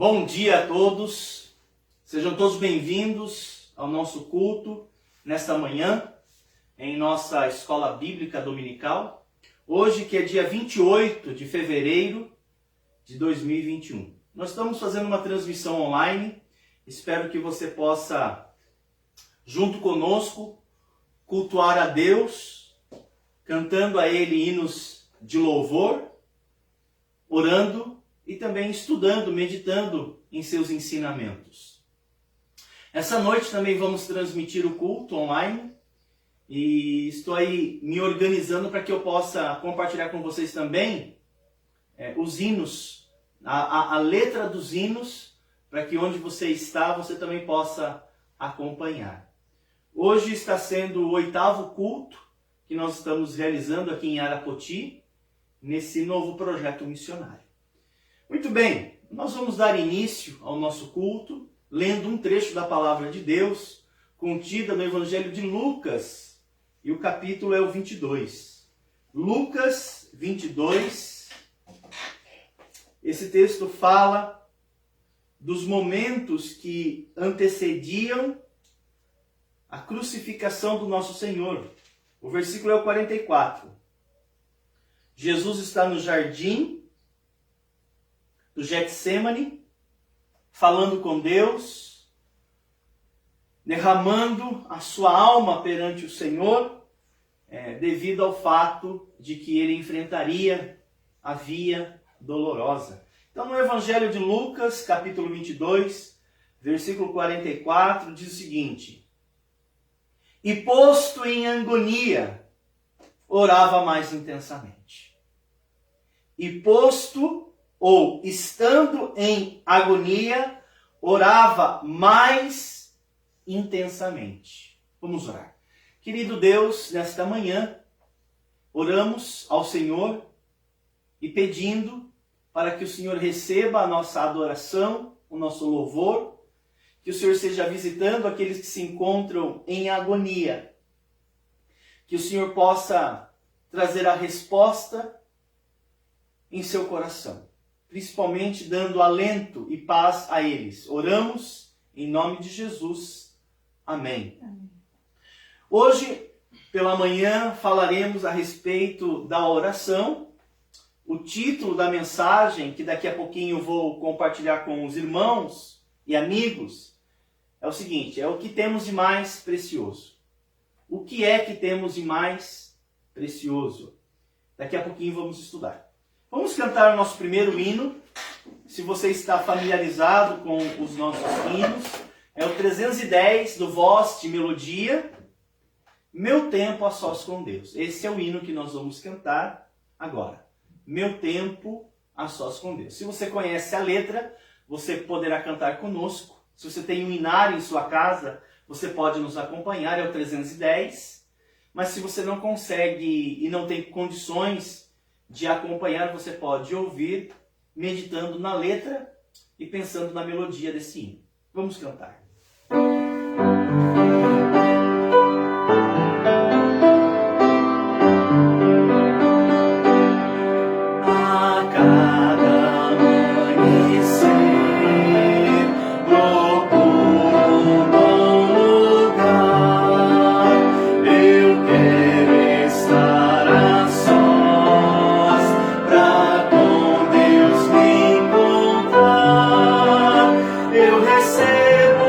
Bom dia a todos, sejam todos bem-vindos ao nosso culto nesta manhã, em nossa escola bíblica dominical. Hoje que é dia 28 de fevereiro de 2021. Nós estamos fazendo uma transmissão online, espero que você possa, junto conosco, cultuar a Deus, cantando a Ele hinos de louvor, orando e também estudando, meditando em seus ensinamentos. Essa noite também vamos transmitir o culto online e estou aí me organizando para que eu possa compartilhar com vocês também os hinos, a letra dos hinos, para que onde você está, você também possa acompanhar. Hoje está sendo o 8º culto que nós estamos realizando aqui em Arapoti, nesse novo projeto missionário. Muito bem, nós vamos dar início ao nosso culto, lendo um trecho da Palavra de Deus, contida no Evangelho de Lucas, e o capítulo é o 22. Lucas 22, esse texto fala dos momentos que antecediam a crucificação do nosso Senhor. O versículo é o 44. Jesus está no jardim do Getsemane, falando com Deus, derramando a sua alma perante o Senhor, devido ao fato de que ele enfrentaria a via dolorosa. Então, no Evangelho de Lucas, capítulo 22, versículo 44, diz o seguinte: E posto em agonia, orava mais intensamente. E posto ou estando em agonia, orava mais intensamente. Vamos orar. Querido Deus, nesta manhã, oramos ao Senhor e pedindo para que o Senhor receba a nossa adoração, o nosso louvor, que o Senhor esteja visitando aqueles que se encontram em agonia, que o Senhor possa trazer a resposta em seu coração, principalmente dando alento e paz a eles. Oramos em nome de Jesus. Amém. Amém. Hoje, pela manhã, falaremos a respeito da oração. O título da mensagem, que daqui a pouquinho vou compartilhar com os irmãos e amigos, é o seguinte: é o que temos de mais precioso. O que é que temos de mais precioso? Daqui a pouquinho vamos estudar. Vamos cantar o nosso primeiro hino. Se você está familiarizado com os nossos hinos, é o 310 do Voz de Melodia, Meu Tempo a Sós com Deus. Esse é o hino que nós vamos cantar agora. Meu Tempo a Sós com Deus. Se você conhece a letra, você poderá cantar conosco. Se você tem um hinário em sua casa, você pode nos acompanhar, é o 310. Mas se você não consegue e não tem condições de acompanhar, você pode ouvir, meditando na letra e pensando na melodia desse hino. Vamos cantar. Eu recebo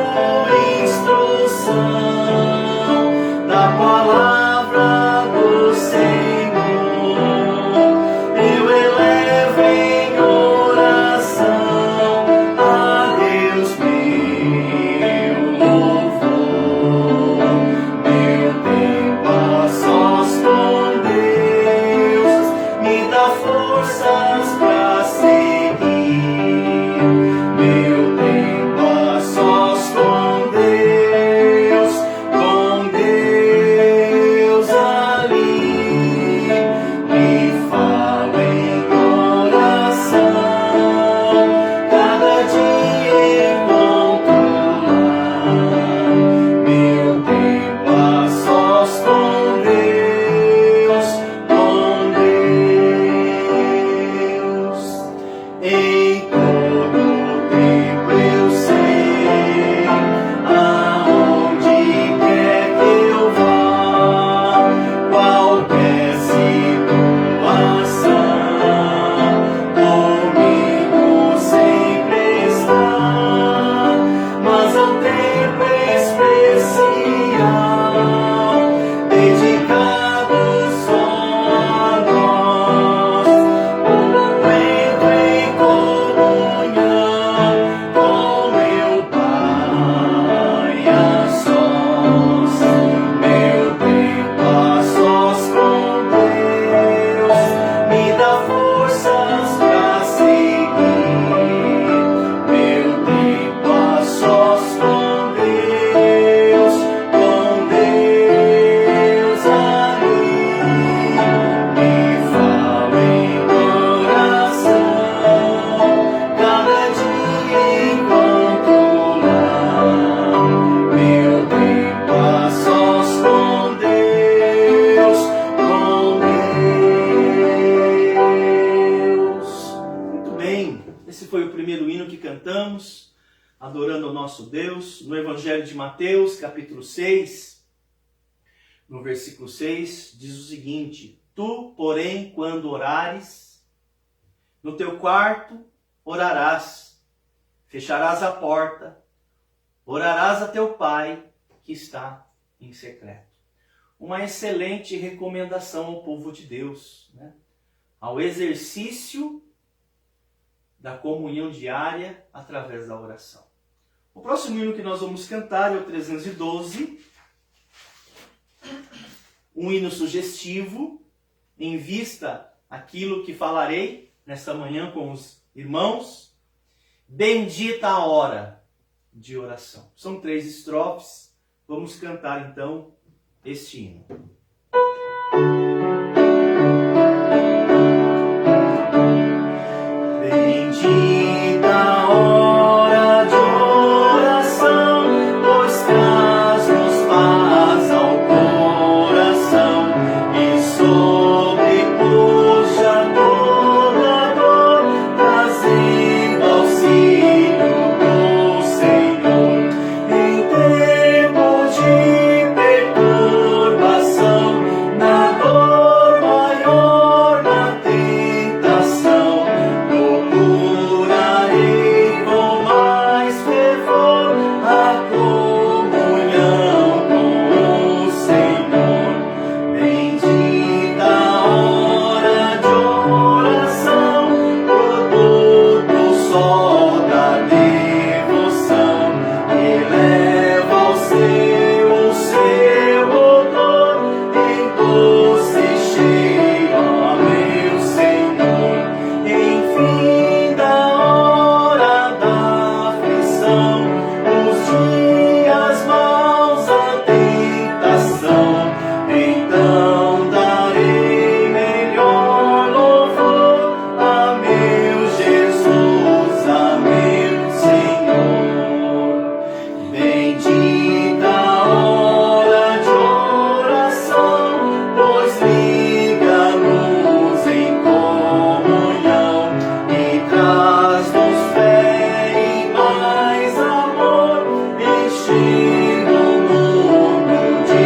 adorando ao nosso Deus, no Evangelho de Mateus, capítulo 6, no versículo 6, diz o seguinte: Tu, porém, quando orares, no teu quarto orarás, fecharás a porta, orarás a teu Pai que está em secreto. Uma excelente recomendação ao povo de Deus, né? Ao exercício da comunhão diária através da oração. O próximo hino que nós vamos cantar é o 312, um hino sugestivo, em vista aquilo que falarei nesta manhã com os irmãos. Bendita a hora de oração. São 3 estrofes. Vamos cantar então este hino. Bendita a hora de oração, pois traz-nos paz ao coração e sobrepuja toda dor, trazendo auxílio do Senhor. Em tempo de perturbação, na dor maior, na tentação, procurarei com mais fervor a comunhão com o Senhor. Bendita a hora de oração, produto só da devoção, eleva ao céu o seu odor, em doce cheiro, ó meu Senhor. Enfim da hora da aflição, os dias maus, a tentação, então darei melhor louvor a meu Jesus, a meu Senhor. Bendita a hora de oração, pois liga-nos em comunhão e traz-nos fé e mais amor, enchendo o mundo de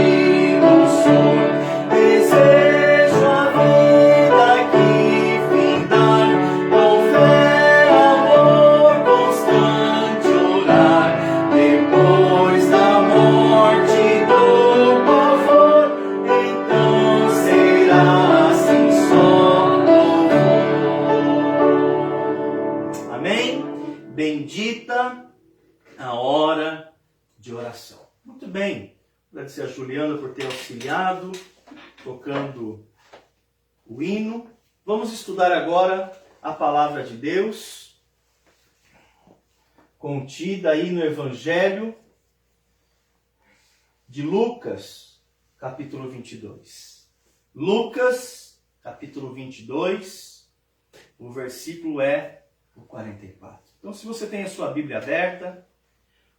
ilusão. Desejo a vida que findar, com fé, amor, constante orar, depois da morte do pavor, então será assim só louvor. Amém? Bendita a hora de oração. Muito bem. Agradecer a Juliana por ter auxiliado, tocando o hino. Vamos estudar agora a palavra de Deus, contida aí no Evangelho de Lucas, capítulo 22. Lucas, capítulo 22, o versículo é o 44. Então, se você tem a sua Bíblia aberta,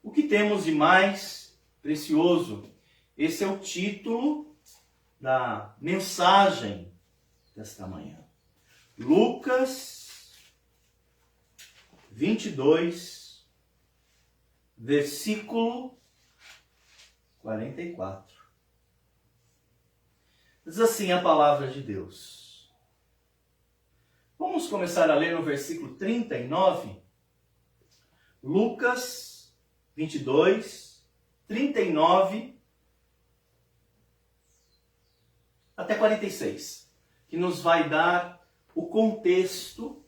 o que temos de mais precioso? Esse é o título da mensagem desta manhã. Lucas 22, versículo 44. Diz assim a palavra de Deus. Vamos começar a ler no versículo 39. Lucas 22, 39 até 46, que nos vai dar o contexto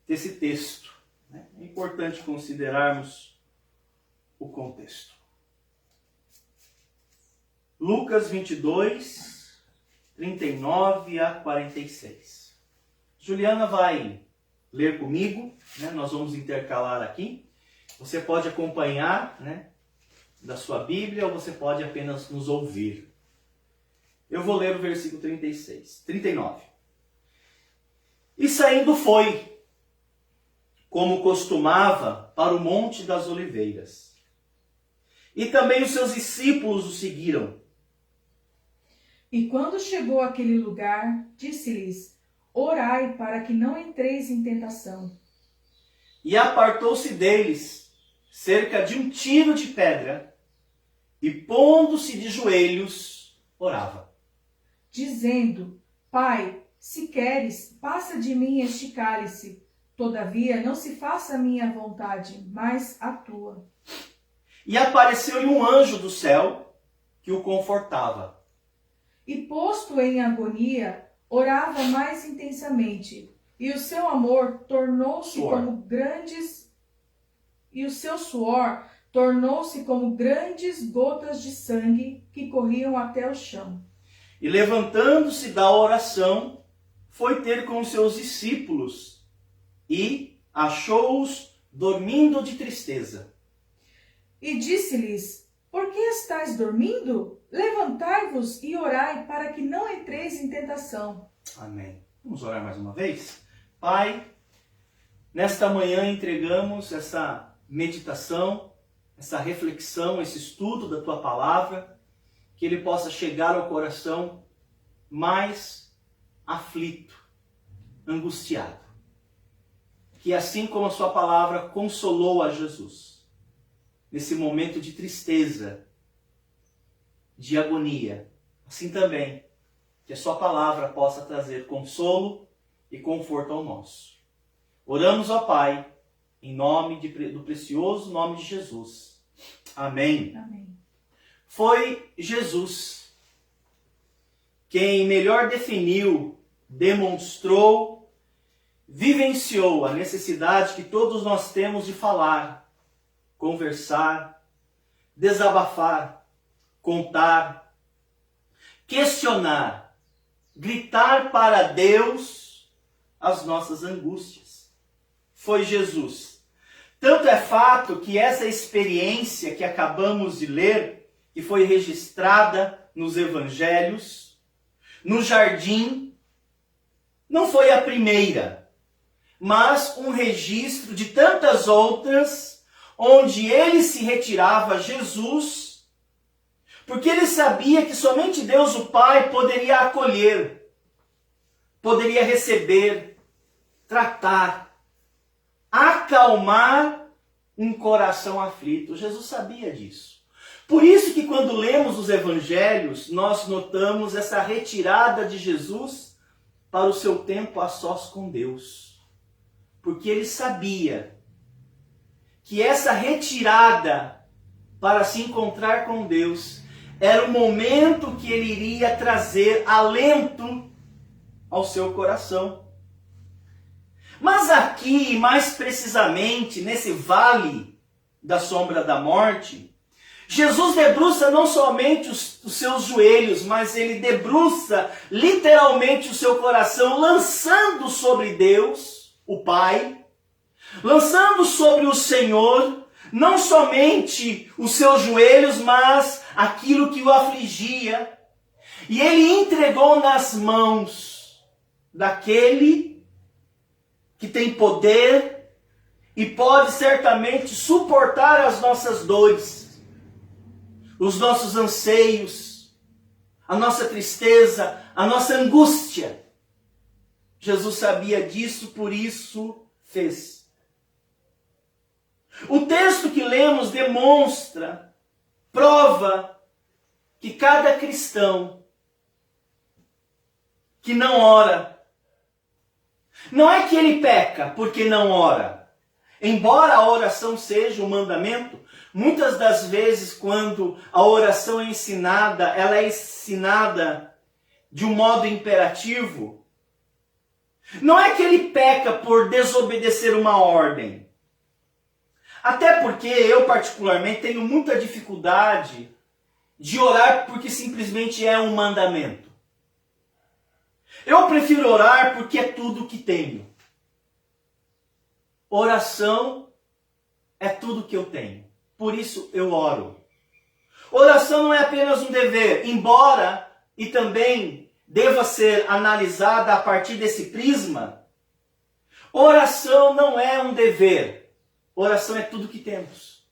desse texto. É importante considerarmos o contexto. Lucas 22, 39 a 46. Juliana vai ler comigo, né? Nós vamos intercalar aqui. Você pode acompanhar, né, da sua Bíblia, ou você pode apenas nos ouvir. Eu vou ler o versículo 39. E saindo foi, como costumava, para o Monte das Oliveiras. E também os seus discípulos o seguiram. E quando chegou àquele lugar, disse-lhes: Orai para que não entreis em tentação. E apartou-se deles, cerca de um tiro de pedra, e pondo-se de joelhos, orava, dizendo: Pai, se queres, passa de mim este cálice. Todavia, não se faça a minha vontade, mas a tua. E apareceu-lhe um anjo do céu que o confortava. E posto em agonia, orava mais intensamente, e o seu amor tornou-se como grandes, e o seu suor tornou-se como grandes gotas de sangue que corriam até o chão. E levantando-se da oração, foi ter com os seus discípulos e achou-os dormindo de tristeza. E disse-lhes: Por que estáis dormindo? Levantai-vos e orai para que não entreis em tentação. Amém. Vamos orar mais uma vez? Pai, nesta manhã entregamos essa meditação, essa reflexão, esse estudo da Tua Palavra, que ele possa chegar ao coração mais aflito, angustiado. Que assim como a Sua Palavra consolou a Jesus, nesse momento de tristeza, de agonia, assim também, que a Sua Palavra possa trazer consolo e conforto ao nosso. Oramos, ó Pai, em nome do precioso nome de Jesus. Amém. Amém. Foi Jesus quem melhor definiu, demonstrou, vivenciou a necessidade que todos nós temos de falar, conversar, desabafar, contar, questionar, gritar para Deus as nossas angústias. Foi Jesus. Tanto é fato que essa experiência que acabamos de ler, que foi registrada nos evangelhos, no jardim, não foi a primeira, mas um registro de tantas outras, onde ele se retirava, Jesus, porque ele sabia que somente Deus o Pai poderia acolher, poderia receber, tratar, acalmar um coração aflito. Jesus sabia disso. Por isso que quando lemos os evangelhos, nós notamos essa retirada de Jesus para o seu tempo a sós com Deus. Porque ele sabia que essa retirada para se encontrar com Deus era o momento que ele iria trazer alento ao seu coração. Mas aqui, mais precisamente, nesse vale da sombra da morte, Jesus debruça não somente os seus joelhos, mas ele debruça literalmente o seu coração, lançando sobre Deus, o Pai, lançando sobre o Senhor, não somente os seus joelhos, mas aquilo que o afligia. E ele entregou nas mãos daquele que tem poder e pode certamente suportar as nossas dores, os nossos anseios, a nossa tristeza, a nossa angústia. Jesus sabia disso, por isso fez. O texto que lemos demonstra, prova que cada cristão que não ora, não é que ele peca porque não ora. Embora a oração seja um mandamento, muitas das vezes quando a oração é ensinada, ela é ensinada de um modo imperativo. Não é que ele peca por desobedecer uma ordem. Até porque eu particularmente tenho muita dificuldade de orar porque simplesmente é um mandamento. Eu prefiro orar porque é tudo que tenho. Oração é tudo que eu tenho. Por isso eu oro. Oração não é apenas um dever, embora e também deva ser analisada a partir desse prisma. Oração não é um dever. Oração é tudo que temos.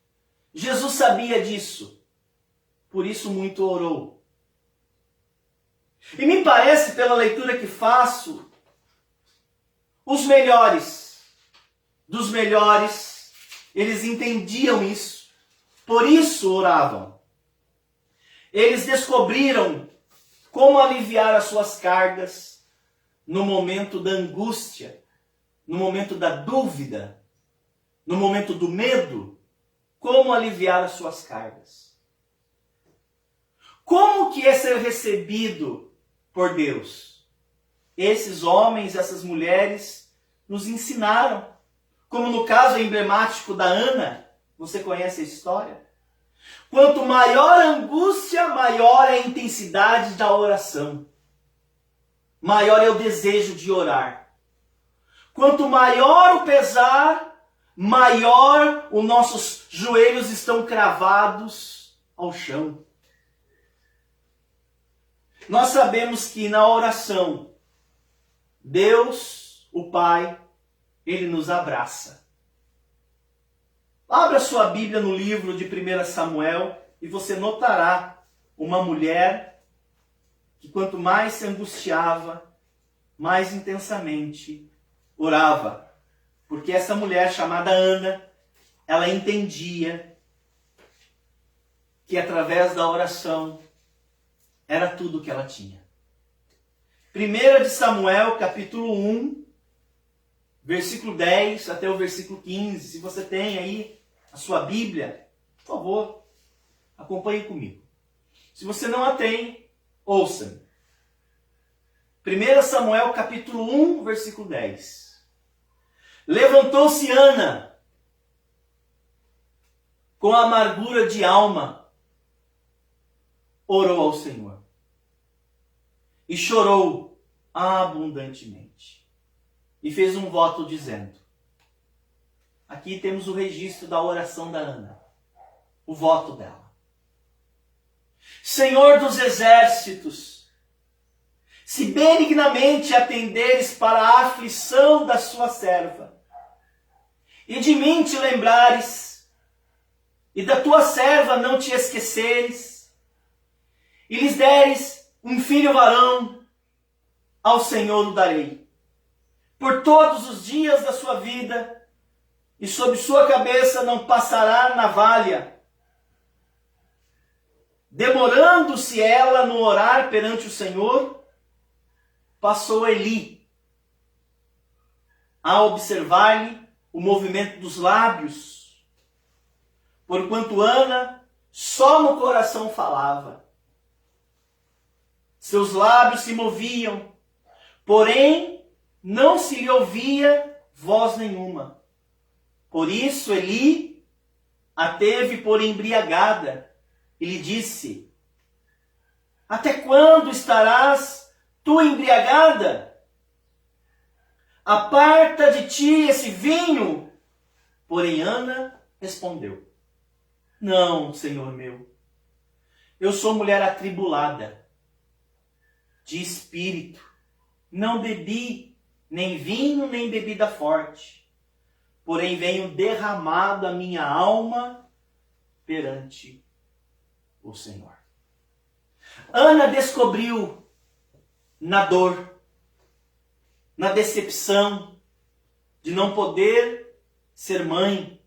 Jesus sabia disso. Por isso muito orou. E me parece, pela leitura que faço, os melhores dos melhores Eles entendiam isso. Por isso oravam. Eles descobriram como aliviar as suas cargas no momento da angústia, no momento da dúvida, no momento do medo. Como aliviar as suas cargas. Como que é ser recebido por Deus? Esses homens, essas mulheres nos ensinaram. Como no caso emblemático da Ana, você conhece a história? Quanto maior a angústia, maior é a intensidade da oração. Maior é o desejo de orar. Quanto maior o pesar, maior os nossos joelhos estão cravados ao chão. Nós sabemos que na oração, Deus, o Pai, Ele nos abraça. Abra sua Bíblia no livro de 1 Samuel e você notará uma mulher que quanto mais se angustiava, mais intensamente orava. Porque essa mulher chamada Ana, ela entendia que através da oração era tudo o que ela tinha. 1 de Samuel, capítulo 1, versículo 10 até o versículo 15. Se você tem aí a sua Bíblia, por favor, acompanhe comigo. Se você não a tem, ouça-me. 1 Samuel, capítulo 1, versículo 10. Levantou-se Ana, com amargura de alma, orou ao Senhor e chorou abundantemente. E fez um voto dizendo, aqui temos o registro da oração da Ana, o voto dela. Senhor dos exércitos, se benignamente atenderes para a aflição da sua serva, e de mim te lembrares, e da tua serva não te esqueceres, e lhes deres um filho varão, ao Senhor o darei, por todos os dias da sua vida, e sobre sua cabeça não passará navalha. Demorando-se ela no orar perante o Senhor, passou Eli a observar-lhe o movimento dos lábios, porquanto Ana só no coração falava. Seus lábios se moviam, porém não se lhe ouvia voz nenhuma. Por isso Eli a teve por embriagada e lhe disse, até quando estarás tu embriagada? Aparta de ti esse vinho. Porém Ana respondeu, não, Senhor meu, eu sou mulher atribulada, de espírito, não bebi nem vinho nem bebida forte, porém venho derramado a minha alma perante o Senhor. Ana descobriu na dor, na decepção de não poder ser mãe,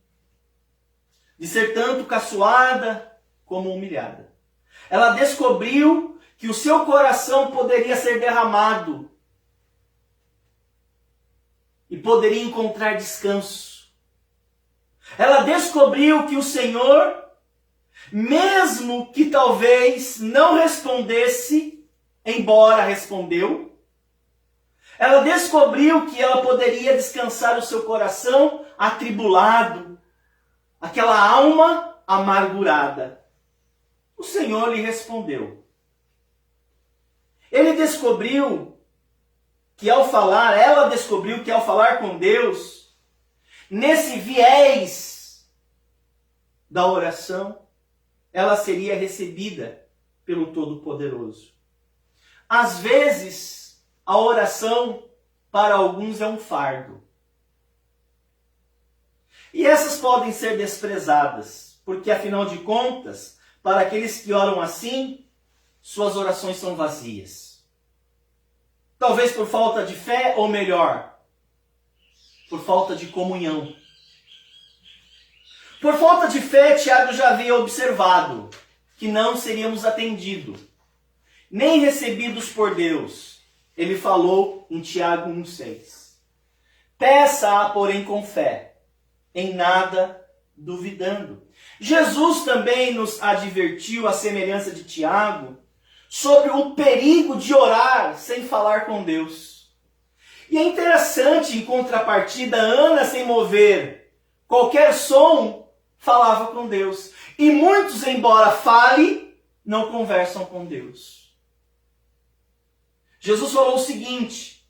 de ser tanto caçoada como humilhada. Ela descobriu que o seu coração poderia ser derramado e poderia encontrar descanso. Ela descobriu que o Senhor, mesmo que talvez não respondesse, embora respondeu, ela descobriu que ela poderia descansar o seu coração atribulado, aquela alma amargurada. O Senhor lhe respondeu. Ele descobriu que ao falar, ela descobriu que ao falar com Deus, nesse viés da oração, ela seria recebida pelo Todo-Poderoso. Às vezes, a oração para alguns é um fardo. E essas podem ser desprezadas, porque afinal de contas, para aqueles que oram assim, suas orações são vazias. Talvez por falta de fé, ou melhor, por falta de comunhão. Por falta de fé, Tiago já havia observado que não seríamos atendidos, nem recebidos por Deus. Ele falou em Tiago 1,6. Peça-a, porém, com fé, em nada duvidando. Jesus também nos advertiu, à semelhança de Tiago, sobre o perigo de orar sem falar com Deus. E é interessante, em contrapartida, Ana, sem mover qualquer som, falava com Deus. E muitos, embora fale, não conversam com Deus. Jesus falou o seguinte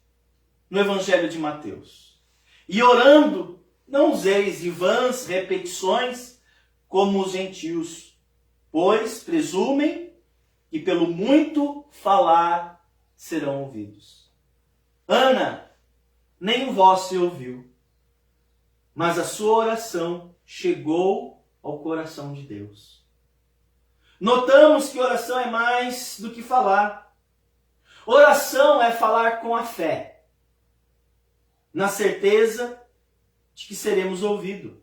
no Evangelho de Mateus: e orando, não useis de vãs repetições como os gentios, pois presumem que pelo muito falar serão ouvidos. Ana, nem voz se ouviu, mas a sua oração chegou ao coração de Deus. Notamos que oração é mais do que falar. Oração é falar com a fé, na certeza de que seremos ouvidos.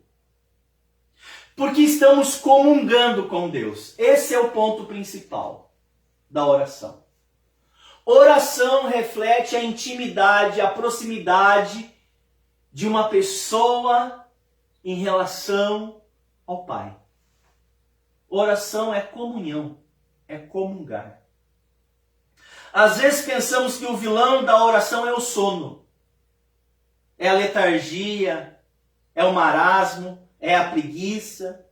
Porque estamos comungando com Deus. Esse é o ponto principal da oração. Oração reflete a intimidade, a proximidade de uma pessoa em relação ao Pai. Oração é comunhão, é comungar. Às vezes pensamos que o vilão da oração é o sono, é a letargia, é o marasmo, é a preguiça.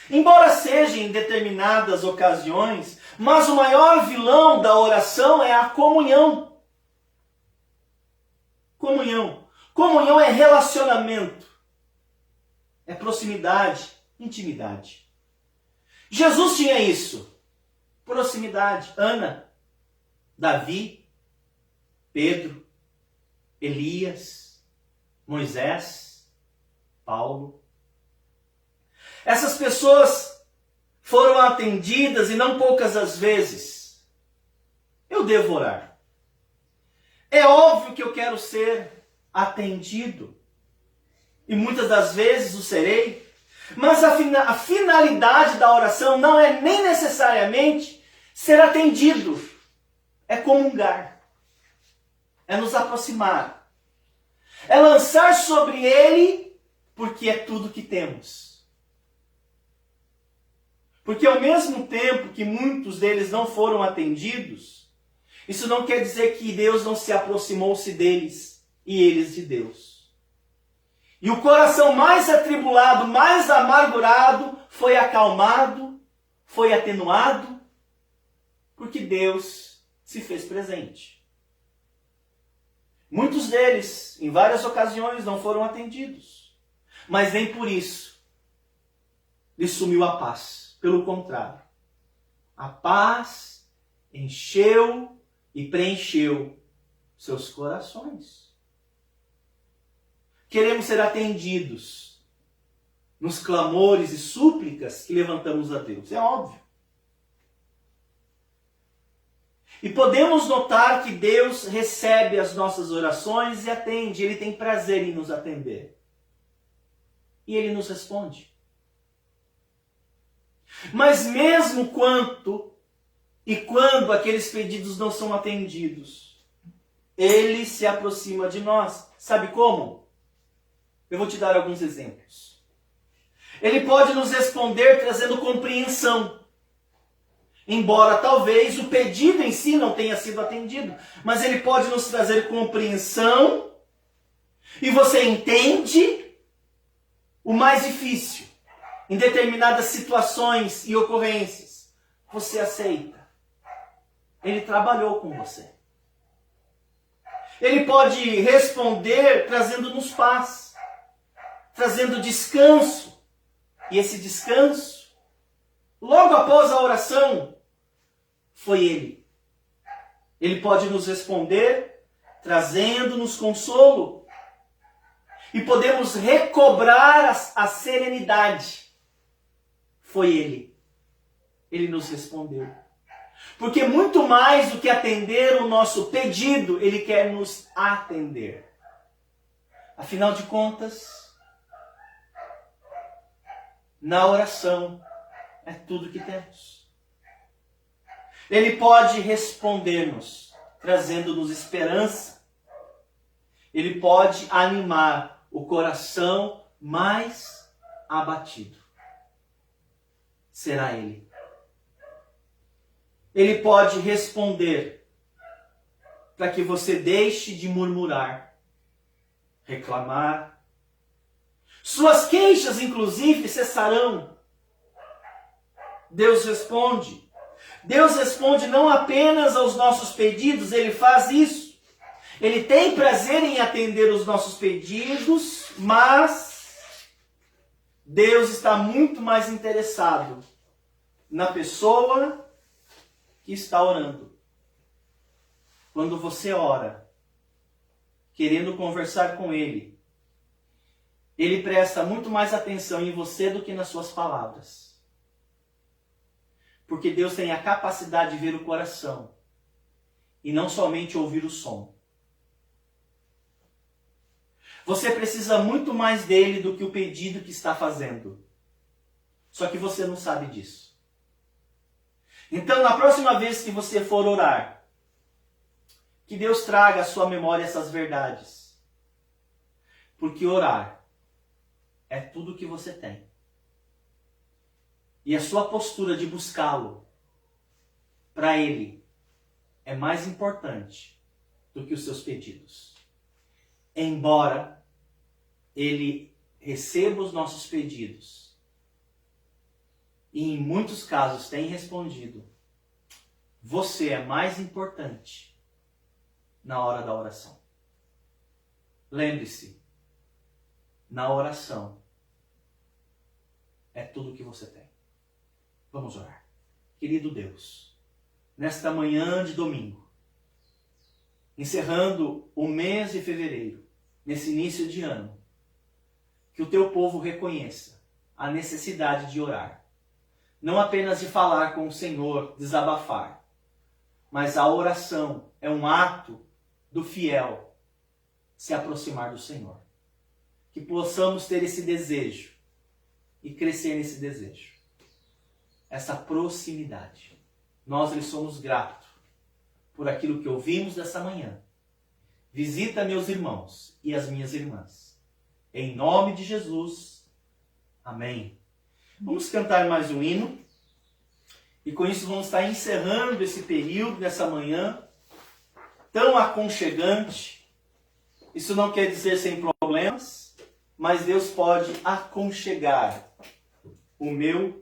Embora seja em determinadas ocasiões, mas o maior vilão da oração é a comunhão. Comunhão. Comunhão é relacionamento, é proximidade, intimidade. Jesus tinha isso. Proximidade. Ana, Davi, Pedro, Elias, Moisés, Paulo. Essas pessoas foram atendidas e não poucas as vezes. Eu devo orar. É óbvio que eu quero ser atendido. E muitas das vezes o serei. Mas a finalidade da oração não é nem necessariamente ser atendido. É comungar. É nos aproximar. É lançar sobre ele, porque é tudo que temos. Porque ao mesmo tempo que muitos deles não foram atendidos, isso não quer dizer que Deus não se aproximou-se deles e eles de Deus. E o coração mais atribulado, mais amargurado, foi acalmado, foi atenuado, porque Deus se fez presente. Muitos deles, em várias ocasiões, não foram atendidos. Mas nem por isso lhe sumiu a paz. Pelo contrário, a paz encheu e preencheu seus corações. Queremos ser atendidos nos clamores e súplicas que levantamos a Deus. É óbvio. E podemos notar que Deus recebe as nossas orações e atende. Ele tem prazer em nos atender. E Ele nos responde. Mas mesmo quando aqueles pedidos não são atendidos, Ele se aproxima de nós. Sabe como? Eu vou te dar alguns exemplos. Ele pode nos responder trazendo compreensão. Embora talvez o pedido em si não tenha sido atendido. Mas Ele pode nos trazer compreensão. E você entende o mais difícil. Em determinadas situações e ocorrências, você aceita. Ele trabalhou com você. Ele pode responder trazendo-nos paz, trazendo descanso. E esse descanso, logo após a oração, foi Ele. Ele pode nos responder trazendo-nos consolo. E podemos recobrar a serenidade. Foi Ele. Ele nos respondeu. Porque muito mais do que atender o nosso pedido, Ele quer nos atender. Afinal de contas, na oração é tudo que temos. Ele pode responder-nos, trazendo-nos esperança. Ele pode animar o coração mais abatido. Será Ele. Ele pode responder para que você deixe de murmurar, reclamar. Suas queixas, inclusive, cessarão. Deus responde. Deus responde não apenas aos nossos pedidos, Ele faz isso. Ele tem prazer em atender os nossos pedidos, mas Deus está muito mais interessado na pessoa que está orando. Quando você ora, querendo conversar com Ele, Ele presta muito mais atenção em você do que nas suas palavras. Porque Deus tem a capacidade de ver o coração e não somente ouvir o som. Você precisa muito mais dele do que o pedido que está fazendo. Só que você não sabe disso. Então, na próxima vez que você for orar, que Deus traga à sua memória essas verdades. Porque orar é tudo o que você tem. E a sua postura de buscá-lo para Ele é mais importante do que os seus pedidos. Embora Ele receba os nossos pedidos e em muitos casos tem respondido, você é mais importante na hora da oração. Lembre-se, na oração é tudo o que você tem. Vamos orar. Querido Deus, nesta manhã de domingo, encerrando o mês de fevereiro, nesse início de ano, que o teu povo reconheça a necessidade de orar. Não apenas de falar com o Senhor, desabafar, mas a oração é um ato do fiel se aproximar do Senhor. Que possamos ter esse desejo e crescer nesse desejo. Essa proximidade. Nós lhe somos gratos por aquilo que ouvimos dessa manhã. Visita meus irmãos e as minhas irmãs. Em nome de Jesus. Amém. Vamos cantar mais um hino. E com isso vamos estar encerrando esse período, nessa manhã, tão aconchegante. Isso não quer dizer sem problemas, mas Deus pode aconchegar o meu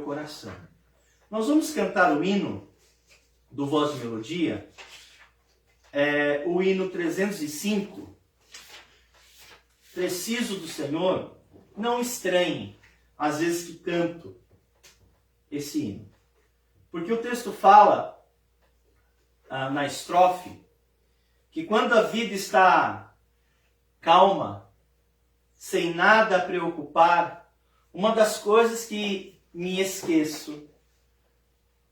coração. Nós vamos cantar o hino do Voz de Melodia, o hino 305, Preciso do Senhor. Não estranhe, às vezes que canto esse hino. Porque o texto fala, na estrofe, que quando a vida está calma, sem nada a preocupar, uma das coisas que me esqueço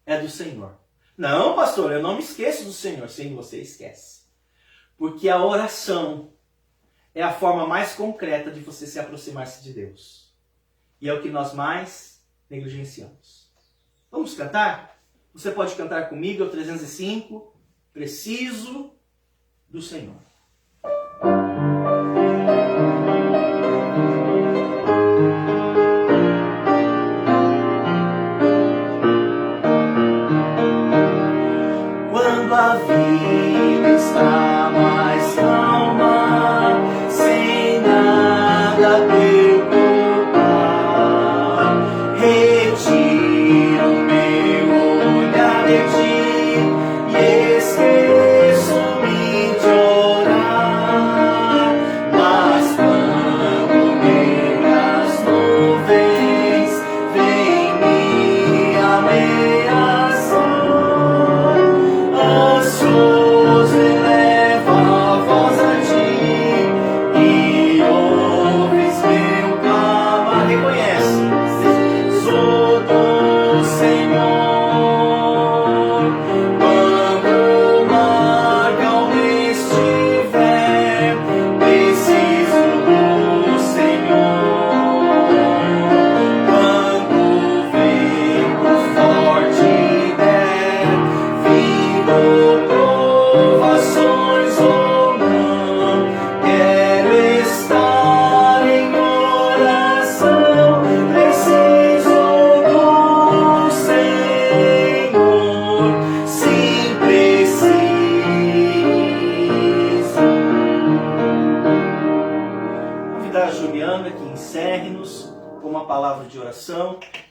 é do Senhor. Não, pastor, eu não me esqueço do Senhor. Sim, você esquece. Porque a oração é a forma mais concreta de você se aproximar-se de Deus. E é o que nós mais negligenciamos. Vamos cantar? Você pode cantar comigo, é o 305, Preciso do Senhor. Quando a vida está mais calma, sem nada a preocupar, retiro meu olhar de ti e esqueço-me de orar.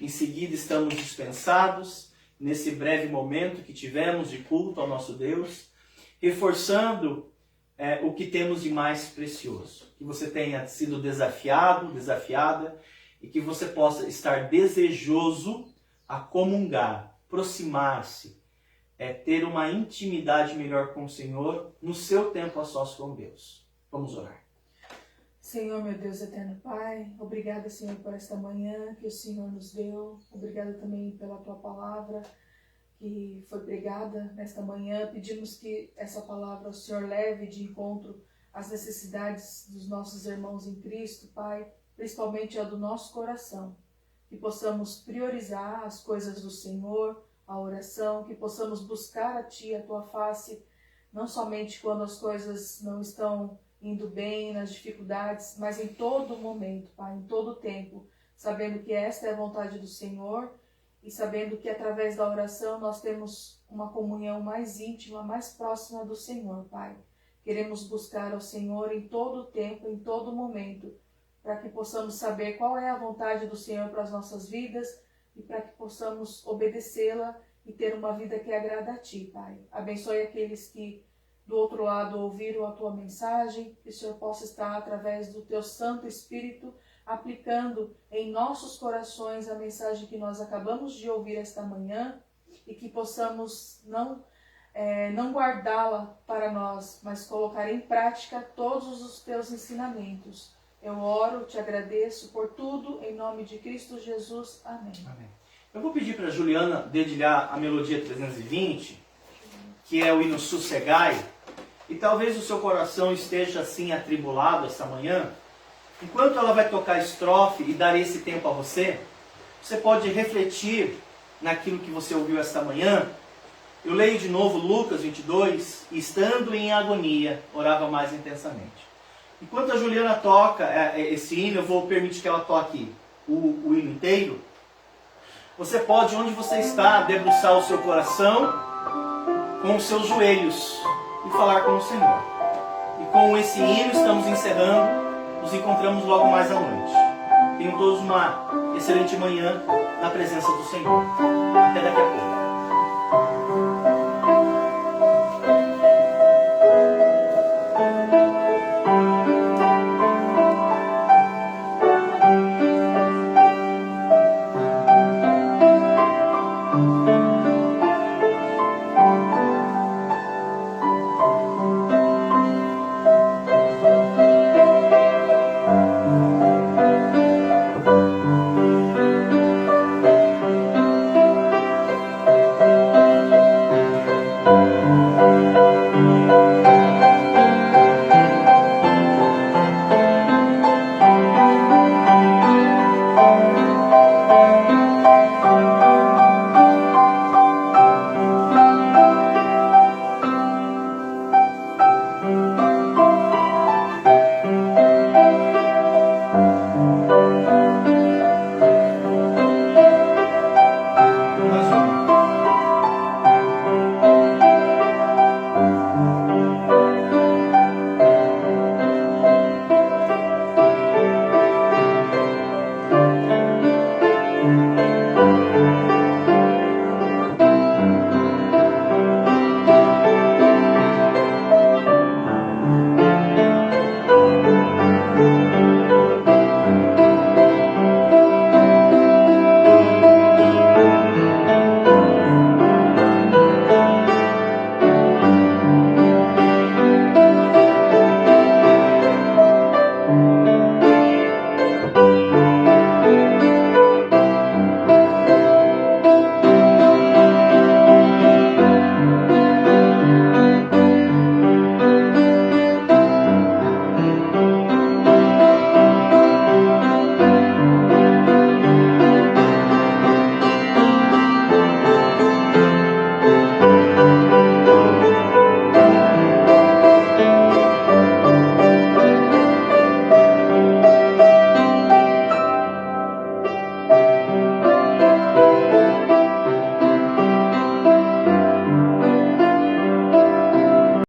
Em seguida estamos dispensados, nesse breve momento que tivemos de culto ao nosso Deus, reforçando o que temos de mais precioso. Que você tenha sido desafiado, desafiada, e que você possa estar desejoso a comungar, aproximar-se, ter uma intimidade melhor com o Senhor no seu tempo a sós com Deus. Vamos orar. Senhor, meu Deus eterno Pai, obrigada, Senhor, por esta manhã que o Senhor nos deu. Obrigada também pela Tua palavra que foi pregada nesta manhã. Pedimos que essa palavra o Senhor leve de encontro às necessidades dos nossos irmãos em Cristo, Pai, principalmente a do nosso coração. Que possamos priorizar as coisas do Senhor, a oração, que possamos buscar a Ti, a Tua face, não somente quando as coisas não estão indo bem, nas dificuldades, mas em todo momento, Pai, em todo tempo, sabendo que esta é a vontade do Senhor e sabendo que através da oração nós temos uma comunhão mais íntima, mais próxima do Senhor, Pai. Queremos buscar ao Senhor em todo tempo, em todo momento, para que possamos saber qual é a vontade do Senhor para as nossas vidas e para que possamos obedecê-la e ter uma vida que agrada a Ti, Pai. Abençoe aqueles que do outro lado ouviram a Tua mensagem, que o Senhor possa estar através do Teu Santo Espírito aplicando em nossos corações a mensagem que nós acabamos de ouvir esta manhã e que possamos não guardá-la para nós, mas colocar em prática todos os Teus ensinamentos. Eu oro, te agradeço por tudo, em nome de Cristo Jesus. Amém. Amém. Eu vou pedir para a Juliana dedilhar a melodia 320, que é o hino Sossegai, e talvez o seu coração esteja assim atribulado esta manhã. Enquanto ela vai tocar a estrofe e dar esse tempo a você, você pode refletir naquilo que você ouviu esta manhã. Eu leio de novo Lucas 22, e estando em agonia, orava mais intensamente. Enquanto a Juliana toca esse hino, eu vou permitir que ela toque o hino inteiro. Você pode, onde você está, debruçar o seu coração com os seus joelhos e falar com o Senhor. E com esse hino estamos encerrando. Nos encontramos logo mais à noite. Tenham todos uma excelente manhã na presença do Senhor. Até daqui a pouco.